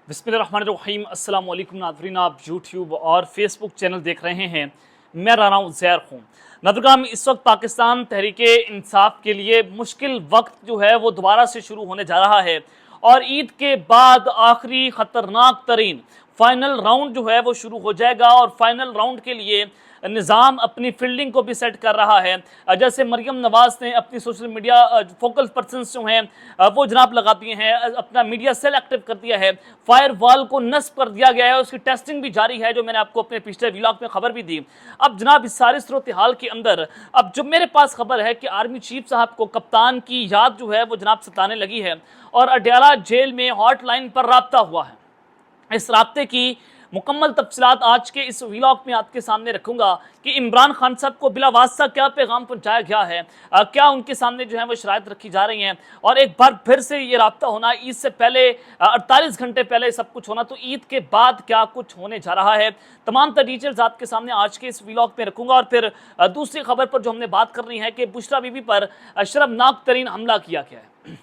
बिस्मिल्लाहिर्रहमानिर्रहीम। अस्सलाम वालेकुम नाज़रीन, आप यूट्यूब और फेसबुक चैनल देख रहे हैं। मैं राना उज़ैर हूँ। नाज़रीन, इस वक्त पाकिस्तान तहरीके इंसाफ के लिए मुश्किल वक्त जो है वो दोबारा से शुरू होने जा रहा है और ईद के बाद आखिरी ख़तरनाक तरीन फाइनल राउंड जो है वो शुरू हो जाएगा और फाइनल राउंड के लिए निज़ाम अपनी फील्डिंग को भी सेट कर रहा है। जैसे मरियम नवाज़ ने अपनी सोशल मीडिया फोकल पर्सनस जो हैं वो जनाब लगा दिए हैं, अपना मीडिया सेल एक्टिव कर दिया है, फायर वॉल को नस्ब कर दिया गया है, उसकी टेस्टिंग भी जारी है, जो मैंने आपको अपने पिछले व्लॉग में खबर भी दी। अब जनाब इस सारे सूरत हाल के अंदर अब जो मेरे पास खबर है कि आर्मी चीफ साहब को कप्तान की याद जो है वो जनाब सताने लगी है और अडयाला जेल में हॉटलाइन पर राब्ता हुआ है। इस राब्ते की मुकम्मल तफसीलात आज के इस व्लॉग में आपके सामने रखूंगा कि इमरान खान साहब को बिला वास्ता क्या पैगाम पहुंचाया गया है, क्या उनके सामने जो है वो शराइत रखी जा रही हैं और एक बार फिर से ये राब्ता होना, ईद से पहले 48 घंटे पहले सब कुछ होना, तो ईद के बाद क्या कुछ होने जा रहा है, तमाम तर डिटेल्स आपके सामने आज के इस व्लॉग में रखूंगा। और फिर दूसरी खबर पर जो हमने बात करनी है कि बुशरा बीबी पर शर्मनाक तरीन हमला किया गया है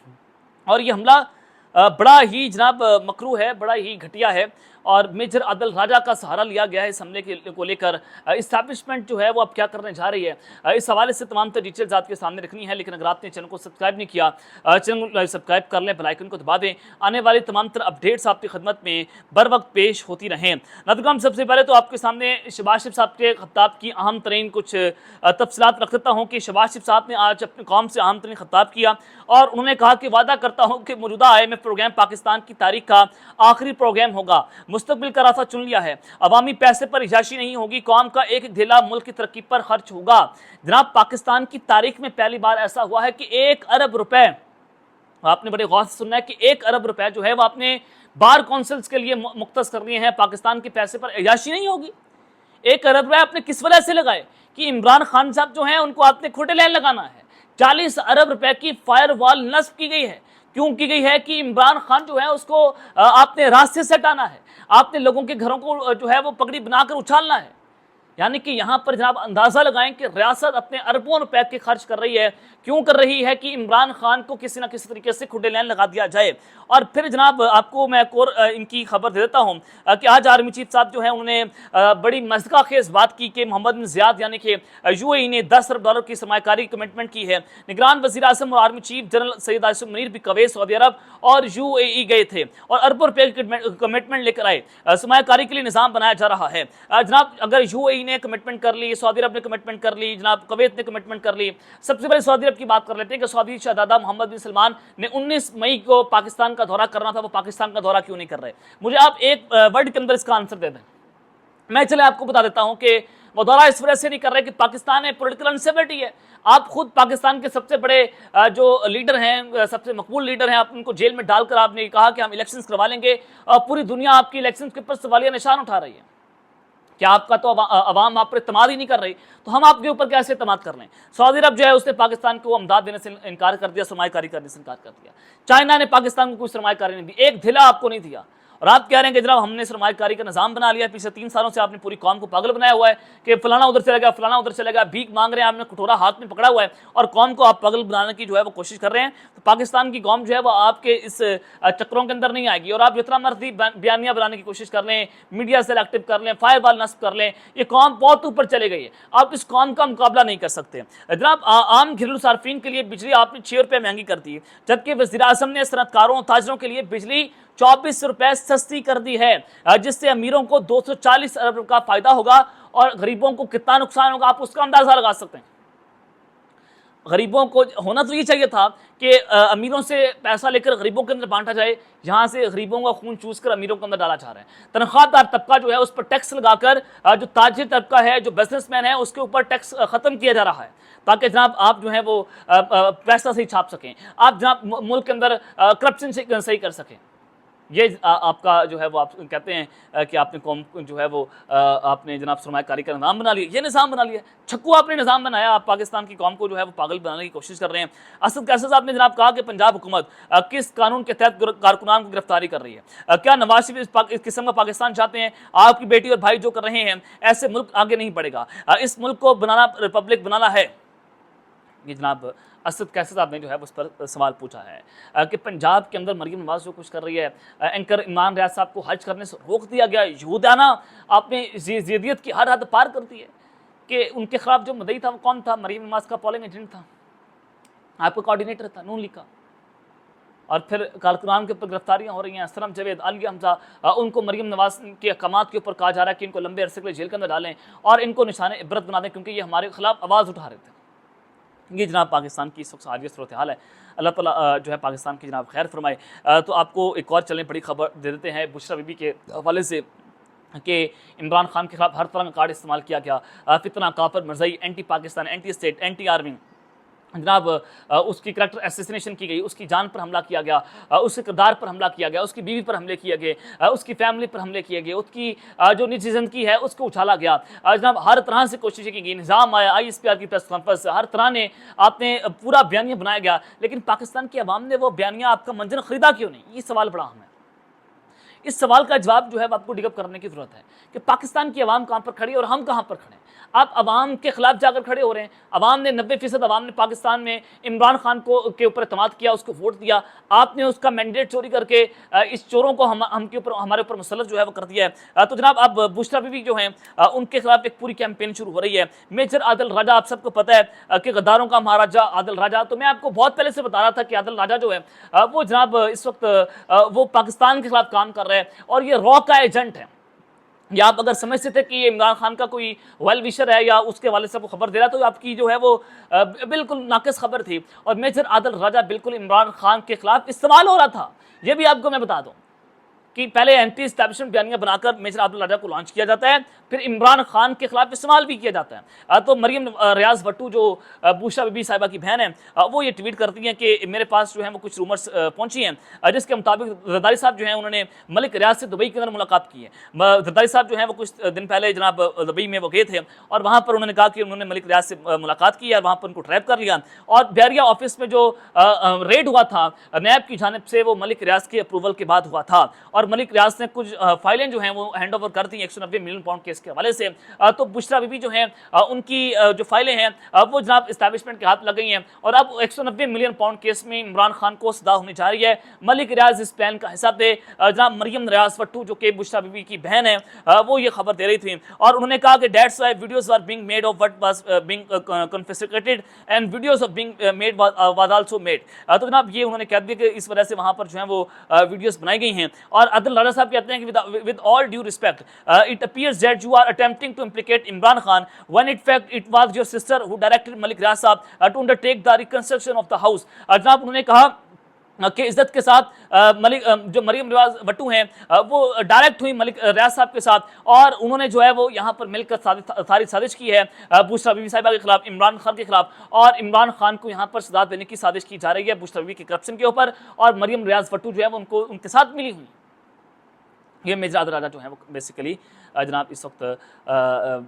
और ये हमला बड़ा ही जनाब मकरू है, बड़ा ही घटिया है और मेजर आदिल राजा का सहारा लिया गया है इस हमले को लेकर। इस्टेब्लिशमेंट जो है वो अब क्या करने जा रही है, इस हवाले से तमाम तर डिटेल्स आपके सामने रखनी है। लेकिन अगर आपने चैनल को सब्सक्राइब नहीं किया, चैनल सब्सक्राइब कर लें, बेल आइकन को दबा दें, आने वाली तमाम तर अपडेट्स आपकी खिदमत में बर वक्त पेश होती रहें। नाज़रीन, सबसे पहले तो आपके सामने शहबाज शरीफ साहब के खिताब की अहम तरीन कुछ तफसीलात रख देता हूँ कि शहबाज शरीफ साहब ने आज अपनी कौम से अहम तरीन खिताब किया और उन्होंने कहा कि वादा करता हूँ कि मौजूदा IMF प्रोग्राम पाकिस्तान की तारीख का आखिरी प्रोग्राम होगा, मुस्तकबिल का रास्ता चुन लिया है, अवामी पैसे पर इजाशी नहीं होगी, कौम का एक ढेला मुल्क की तरक्की पर खर्च होगा। जनाब, पाकिस्तान की तारीख में पहली बार ऐसा हुआ है कि 1 अरब रुपए, आपने बड़े गौर से सुनना है कि 1 अरब रुपए जो है वो आपने बार काउंसिल्स के लिए मुख्तस कर दिए हैं। पाकिस्तान के पैसे पर इजाशी नहीं होगी। 1 अरब रुपए आपने किस वजह से लगाए कि इमरान खान साहब जो हैं उनको आपने खोटे लाइन लगाना है। 40 अरब रुपए की फायर वॉल नस्ब की गई है। क्यों की गई है कि इमरान खान जो है उसको आपने रास्ते से हटाना है, आपने लोगों के घरों को जो है वो पगड़ी बनाकर उछालना है। यानी कि यहाँ पर जनाब अंदाज़ा लगाएं कि रियासत अपने अरबों रुपए के खर्च कर रही है। क्यों कर रही है कि इमरान खान को किसी ना किसी तरीके से खुडे लाइन लगा दिया जाए। और फिर जनाब आपको मैं एक और इनकी खबर दे देता हूँ कि आज आर्मी चीफ साहब जो है उन्होंने बड़ी मज़का खेज बात की कि मोहम्मद बिन ज़ियाद यानी कि UAE ने 10 अरब डॉलर की सरमाकारी कमिटमेंट की है। निगरान वज़ीर आज़म और army chief general Syed Asif Munir भी कुवैत, सऊदी अरब और UAE गए थे और अरबों रुपये की कमिटमेंट लेकर आए। सरमाकारी के लिए निज़ाम बनाया जा रहा है। जनाब, अगर UAE ने कमिटमेंट कर ली, सऊदी अरब ने कमिटमेंट कर ली, जनाब कुवैत ने कमिटमेंट कर ली। सबसे पहले सऊदी अरब की बात कर लेते हैं कि सऊदी शहजादा मोहम्मद बिन सलमान ने 19 मई को पाकिस्तान का दौरा करना था, वो पाकिस्तान का दौरा क्यों नहीं कर रहे? मुझे आप एक वर्ड के अंदर इसका आंसर दे दें। मैं चले आपको बता देता हूं कि वो दौरा इस वजह से नहीं कर रहे कि पाकिस्तान में पॉलिटिकल अनस्टेबिलिटी है। आप खुद पाकिस्तान के सबसे बड़े जो लीडर हैं, सबसे मकबूल लीडर हैं, आप उनको जेल में डालकर आपने कहा कि हम इलेक्शंस करवा लेंगे और पूरी दुनिया आपकी इलेक्शंस के ऊपर सवालिया निशान उठा रही है। क्या आपका तो अवाम आप पर इत्मीनाद ही नहीं कर रही, तो हम आपके ऊपर कैसे इत्मीनाद कर लें? सऊदी अरब जो है उसने पाकिस्तान को अमदाद देने से इनकार कर दिया, सरमायाकारी करने से इनकार कर दिया। चाइना ने पाकिस्तान को कोई सरमायाकारी नहीं दी, एक ढिला आपको नहीं दिया। और आप कह रहे हैं कि जनाब हमने सरमायाकारी का निज़ाम बना लिया। पिछले 3 सालों से आपने पूरी कौम को पागल बनाया हुआ है कि फलाना उधर चला गया, फलाना उधर चला गया, भीख मांग रहे हैं, आपने कटोरा हाथ में पकड़ा हुआ है और कौम को आप पागल बनाने की जो है वो कोशिश कर रहे हैं। तो पाकिस्तान की कौम जो है वो आपके इस चक्रों के अंदर नहीं आएगी। और आप जितना मर्जी बयानियाँ बनाने की कोशिश कर लें, मीडिया से एक्टिव कर लें, फायर वॉल नस्ब कर लें, ये कौम बहुत ऊपर चले गई है। आप इस कौम का मुकाबला नहीं कर सकते। जनाब, आम घरेलू सार्फिन के लिए बिजली आपने 6 रुपये महंगी कर दी, जबकि वज़ीर आज़म ने सनतकारों ताजरों के लिए बिजली 24 रुपए सस्ती कर दी है, जिससे अमीरों को 240 अरब का फायदा होगा और गरीबों को कितना नुकसान होगा आप उसका अंदाजा लगा सकते हैं। गरीबों को होना तो ये चाहिए था कि अमीरों से पैसा लेकर गरीबों के अंदर बांटा जाए, यहाँ से गरीबों का खून चूस कर अमीरों के अंदर डाला जा रहा है। तनख्वाहदार तबका जो है उस पर टैक्स लगाकर जो ताजिर तबका है, जो बिजनेसमैन है, उसके ऊपर टैक्स ख़त्म किया जा रहा है ताकि जनाब आप जो है वो पैसा सही छाप सकें, आप जनाब मुल्क के अंदर करप्शन सही कर सकें। ये आपका जो है वो आप कहते हैं कि आपने कौम जो है वो आपने जनाब सरमायाकारी का निज़ाम बना लिया, ये निज़ाम बना लिया, छक्कू आपने निज़ाम बनाया। आप पाकिस्तान की कौम को जो है वो पागल बनाने की कोशिश कर रहे हैं। असद कैसर साहब ने जनाब कहा कि पंजाब हुकूमत किस कानून के तहत कारकुनान को गिरफ्तारी कर रही है? क्या नवाज शरीफ इस किस्म का पाकिस्तान चाहते हैं? आपकी बेटी और भाई जो कर रहे हैं, ऐसे मुल्क आगे नहीं बढ़ेगा। इस मुल्क को बनाना, रिपब्लिक बनाना है, ये जनाब असद कैसे साहब ने जो है उस पर सवाल पूछा है कि पंजाब के अंदर मरीम नवाज जो कुछ कर रही है, एंकर इमरान रियाज साहब को हज करने से रोक दिया गया, यहूदाना आपने ज़ियदियत की हर हद पार कर दी है कि उनके खिलाफ जो मुद्दई था वो कौन था? मरीम नवाज का पोलिंग एजेंट था, आपका कोऑर्डिनेटर था नून लीग का। और फिर कारकुनान के ऊपर गिरफ्तारियाँ हो रही हैं, असलम जावेद, अली हमजा, उनको मरीम नवाज के अहकामात के ऊपर कहा जा रहा है कि इनको लंबे अरसे के लिए जेल के अंदर डालें और इनको निशान इबरत बना दें क्योंकि ये हमारे खिलाफ आवाज़ उठा रहे थे। ये जनाब पाकिस्तान की इस वक्त हालिया सूरत हाल है। अल्लाह ताला जो है पाकिस्तान की जनाब खैर फरमाए। तो आपको एक और चलने बड़ी खबर दे देते हैं बुशरा बीबी के हवाले से कि इमरान खान के खिलाफ हर तरह का कार्ड इस्तेमाल किया गया, फितना, काफर, मरज़ई, anti Pakistan, anti state, anti army, जनाब उसकी करैक्टर एसेसिनेशन की गई, उसकी जान पर हमला किया गया, उसके किरदार पर हमला किया गया, उसकी बीवी पर हमले किए गए, उसकी फैमिली पर हमले किए गए, उसकी जो निजी ज़िंदगी है उसको उछाला गया। जनाब हर तरह से कोशिशें की गई, निज़ाम आया, ISPR की प्रेस कॉन्फ्रेंस, हर तरह ने आपने पूरा बयानिया बनाया गया, लेकिन पाकिस्तान की आवाम ने वो बयानिया आपका मंजर ख़रीदा क्यों नहीं? ये सवाल बड़ा अहम है। इस सवाल का जवाब जो है आपको डिगअप करने की ज़रूरत है कि पाकिस्तान की आवाम कहाँ पर खड़ी है और हम कहाँ पर खड़े हैं। आप आवाम के खिलाफ जाकर खड़े हो रहे हैं। आवाम ने 90% आवाम ने पाकिस्तान में इमरान खान को के ऊपर एतमाद किया, उसको वोट दिया। आपने उसका मैंडेट चोरी करके इस चोरों को हम के ऊपर हमारे ऊपर मुसल्लत जो है वो कर दिया है। तो जनाब अब बुशरा बीबी जो हैं उनके खिलाफ एक पूरी कैंपेन शुरू हो रही है। मेजर आदिल राजा, आप सबको पता है कि गद्दारों का महाराजा आदिल राजा, तो मैं आपको बहुत पहले से बता रहा था कि आदिल राजा जो है वो जनाब इस वक्त वो पाकिस्तान के खिलाफ काम कर रहे हैं और ये रॉ का एजेंट है। या आप अगर समझते थे कि ये इमरान खान का कोई वेल विशर है या उसके वाले से खबर दे रहा तो आपकी जो है वो बिल्कुल नाकिस खबर थी। और मेजर आदिल राजा बिल्कुल इमरान खान के खिलाफ इस्तेमाल हो रहा था। ये भी आपको मैं बता दूं कि पहले एंटी एस्टैब्लिशमेंट बयानियां बनाकर मेजर आदिल राजा को लॉन्च किया जाता है, फिर इमरान खान के खिलाफ इस्तेमाल भी किया जाता है। तो मरीम रियाज भट्टू जो बुशरा बीबी साहिबा की बहन है वो ये ट्वीट करती हैं कि मेरे पास जो है वो कुछ रूमर्स पहुंची हैं जिसके मुताबिक जरदारी साहब जो हैं उन्होंने मलिक रियाज से दुबई के अंदर मुलाकात की है। जरदारी साहब जो हैं वो कुछ दिन पहले जनाब दुबई में वो गए थे और वहाँ पर उन्होंने कहा कि उन्होंने मलिक रियाज से मुलाकात की और वहाँ पर उनको ट्रैप कर लिया। और बहरिया ऑफिस में जो रेड हुआ था नैब की जानिब से वो मलिक रियाज के अप्रूवल के बाद हुआ था और मलिक रियाज ने कुछ फाइलें जो हैं वो हैंड ओवर कर दी 190 मिलियन पाउंड केस के हवाले से। तो बुशरा बीबी जो हैं उनकी जो फाइलें हैं वो जनाब इस्टेब्लिशमेंट के हाथ लग गई हैं और अब 190 मिलियन पाउंड केस में इमरान खान को सजा होने जा रही है। मलिक रियाज इस प्लान का हिस्सा थे। जनाब मरियम रियाज भट्टू जो कि बुशरा बीबी की बहन है वो ये खबर दे रही थी और उन्होंने कहा कि that's why videos are being made of what was being confiscated and videos of being made was also made. तो जनाब ये उन्होंने कह दिया कि इस वजह से वहां पर जो है वो वीडियोस बनाई गई हैं। और आदिल राजा साहब कहते हैं कि with all due respect it appears that you are attempting to implicate Imran Khan when in fact it was your sister who directed Malik Riaz साहब to undertake the reconstruction of the house। जनाब उन्होंने कहा कि इज्जत के साथ जो मरीम रियाज भट्टू हैं वो डायरेक्ट हुई मलिक रियाज साहब के साथ और उन्होंने जो है वो यहाँ पर मिलकर सारी साजिश की है बुशरा बीबी साहिबा के खिलाफ, इमरान खान के खिलाफ। और इमरान खान को यहाँ पर सजा देने की साजिश की जा रही है बुशरा बीबी के करप्शन के ऊपर और मरीम रियाज भट्टू जो है वो उनके साथ मिली हुई। ये मेजर आदिल राजा जो है वो बेसिकली जनाब इस वक्त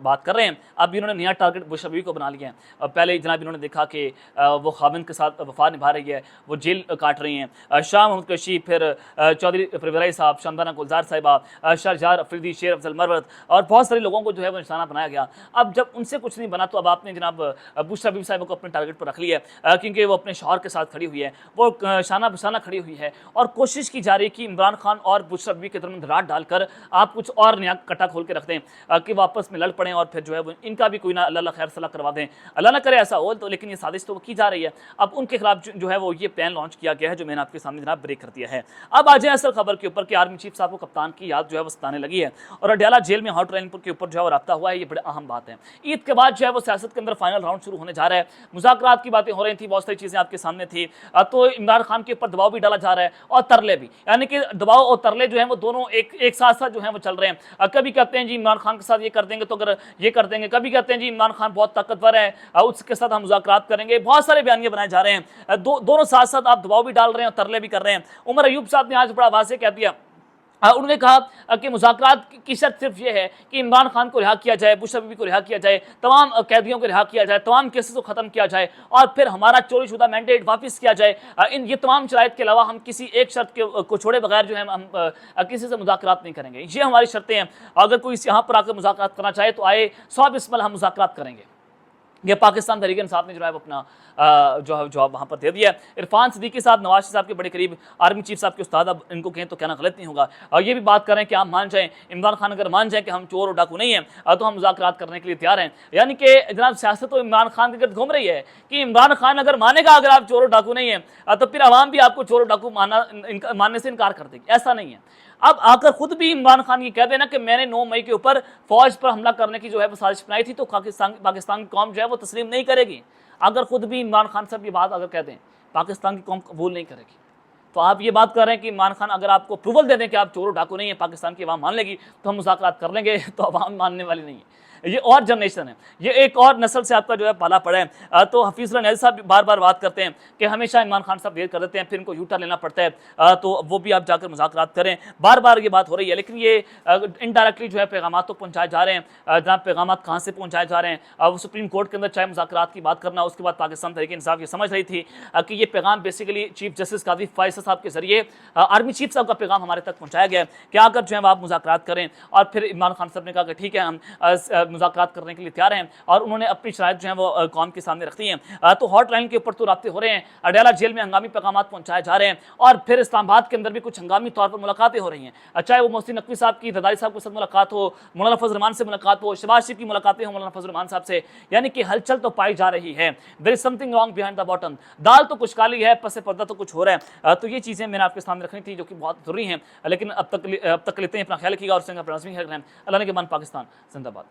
बात कर रहे हैं। अब इन्होंने नया टारगेट बुशरा बीबी को बना लिया है। पहले जनाब इन्होंने देखा कि वो खाविंद के साथ वफा निभा रही है, वो जेल काट रही हैं। शाह महमूद कशी, फिर चौधरी फरवराई साहब, शामदाना गुलजार साहिबा, शाहजहार अफरीदी, शेर अफजल मरवत और बहुत सारे लोगों को जो है वो निशाना बनाया गया। अब जब उनसे कुछ नहीं बना तो अब आपने जनाब बुशरा बीबी साहिबा को अपने टारगेट पर रख लिया है क्योंकि वो अपने शौहर के साथ खड़ी हुई है, वो शाना बशाना खड़ी हुई है और कोशिश की जा रही है कि इमरान खान और बुशरा बीबी के दरमियान दरार डालकर आप कुछ और नया कटा खोल के रख दें कि वापस में लड़ पड़े और फिर जो है वो इनका भी कोई ना अल्लाह खैर सलाह करवा दें। अल्लाह ना करे ऐसा हो तो, लेकिन ये साजिश तो की जा रही है। अब उनके खिलाफ जो है वो ये प्लान लॉन्च किया गया है जो मैंने आपके सामने जनाब ब्रेक कर दिया है। अब आ जाए असल खबर के ऊपर कि आर्मी चीफ साहब को कप्तान की याद जो है वो सताने लगी है और अडयाला जेल में हॉट रैनपुर के ऊपर जो है वो रब्ता हुआ है। ये बड़ी अहम बात है। ईद के बाद जो है वो सियासत के अंदर फाइनल राउंड शुरू होने जा रहा है। मुज़ाकरात की बातें हो रही थी, बहुत सारी चीज़ें आपके सामने थी। तो इमरान खान के ऊपर दबाव भी डाला जा रहा है और तरले भी, यानी कि दबाव और तरले जो है वो दोनों एक साथ साथ जो है वो चल रहे हैं। कभी कहते हैं जी इमरान खान के साथ ये कर देंगे तो अगर ये कर देंगे, कभी कहते हैं जी इमरान खान बहुत ताकतवर है उसके साथ हम मुज़ाकरात करेंगे। बहुत सारे बयानिए बनाए जा रहे हैं। दोनों साथ साथ आप दबाव भी डाल रहे हैं और तरले भी कर रहे हैं। उमर अयूब साहब ने आज बड़ा वाज़ेह कह दिया, उन्होंने कहा कि मुज़ाकरात की शर्त सिर्फ ये है कि इमरान खान को रिहा किया जाए, बुशरा बीबी को रिहा किया जाए, तमाम कैदियों को रिहा किया जाए, तमाम केसेस को ख़त्म किया जाए और फिर हमारा चोरी शुदा मैंडेट वापस किया जाए। ये तमाम शराइत के अलावा हम किसी एक शर्त को छोड़े बगैर जो है हम किसी से मुज़ाकरात नहीं करेंगे। ये हमारी शर्तें हैं। अगर कोई यहाँ पर आकर मुज़ाकरात करना चाहे तो आए, 100 बिस्मिल्लाह हम मुज़ाकरात करेंगे। ये पाकिस्तान तहरीक इंसाफ ने जो है वो अपना जो है जवाब वहाँ पर दे दिया। इरफान सिद्दीकी साहब नवाज शरीफ साहब के बड़े करीब आर्मी चीफ साहब के उस्ताद, अब इनको कहें तो कहना गलत नहीं होगा। और ये भी बात कर रहे हैं कि आप मान जाएं, इमरान खान अगर मान जाएं कि हम चोर और डाकू नहीं हैं तो हम मुज़ाकरात करने के लिए तैयार हैं। यानी कि जनाब सियासत तो इमरान खान के गिर्द घूम रही है कि इमरान खान अगर मानेगा अगर आप चोर और डाकू नहीं हैं तो फिर अवाम भी आपको चोर और डाकू मानने से इनकार कर देगी। ऐसा नहीं है। अब आकर खुद भी इमरान खान ये कह देना कि मैंने 9 मई के ऊपर फौज पर हमला करने की जो है वो साजिश बनाई थी, तो पाकिस्तान की कौम जो है वो तस्लीम नहीं करेगी। अगर खुद भी इमरान खान साहब ये बात अगर कह दें, पाकिस्तान की कौम कबूल नहीं करेगी। तो आप ये बात कर रहे हैं कि इमरान खान अगर आपको अप्रूवल दे दें कि आप चोर डाकू नहीं है, पाकिस्तान की अवाम मान लेगी तो हम मुज़ाकरात कर लेंगे, तो अवाम मानने वाली नहीं है। ये और जनरेशन है, ये एक और नस्ल से आपका जो है पाला पड़ा है। तो हफीज़ रन साहब बार बार बात करते हैं कि हमेशा इमरान खान साहब देर कर देते हैं, फिर इनको यूटा लेना पड़ता है, तो वो भी आप जाकर मुज़ाकरात करें। बार बार ये बात हो रही है, लेकिन ये इनडायरेक्टली जो है पैगाम तो पहुँचाए जा रहे हैं। जहाँ पैगाम कहाँ से पहुँचाए जा रहे हैं, वो सुप्रीम कोर्ट के अंदर चाहे मुज़ाकरात की बात करना, उसके बाद पाकिस्तान तहरीक इंसाफ ये समझ रही थी कि ये पैगाम बेसिकली चीफ जस्टिस काजी फैसल साहब के जरिए आर्मी चीफ साहब का पैगाम हमारे तक पहुँचाया गया है कि आकर जो है आप मुज़ाकरात करें। और फिर इमरान खान साहब ने कहा कि ठीक है, हम मुज़ाकरात करने के लिए तैयार हैं, और उन्होंने अपनी शराइत जो है वो कौम के सामने रख दी हैं। तो हॉटलाइन के ऊपर तो राब्ते हो रहे हैं, अडयाला जेल में हंगामी पैगाम पहुंचाए जा रहे हैं, और फिर इस्लामाबाद के अंदर भी कुछ हंगामी तौर पर मुलाकातें हो रही हैं। चाहे वो मोहसिन नकवी साहब की रदारी साहब के साथ मुलाकात हो, मौलाना फजल रहमान से मुलाकात हो, शहबाज शरीफ की मुलाकातें हो मौलाना फजल रहमान साहब से, यानी कि हलचल तो पाई जा रही है। There is something wrong behind the bottom, दाल तो कुछ काली है, पसे पर्दा तो कुछ हो रहा है। तो ये चीज़ें मैंने आपके सामने रखनी थी जो कि बहुत जरूरी हैं। लेकिन अब तक लेते हैं, अपना ख्याल रखिएगा और अल्लाह ने के मान पाकिस्तान जिंदाबाद।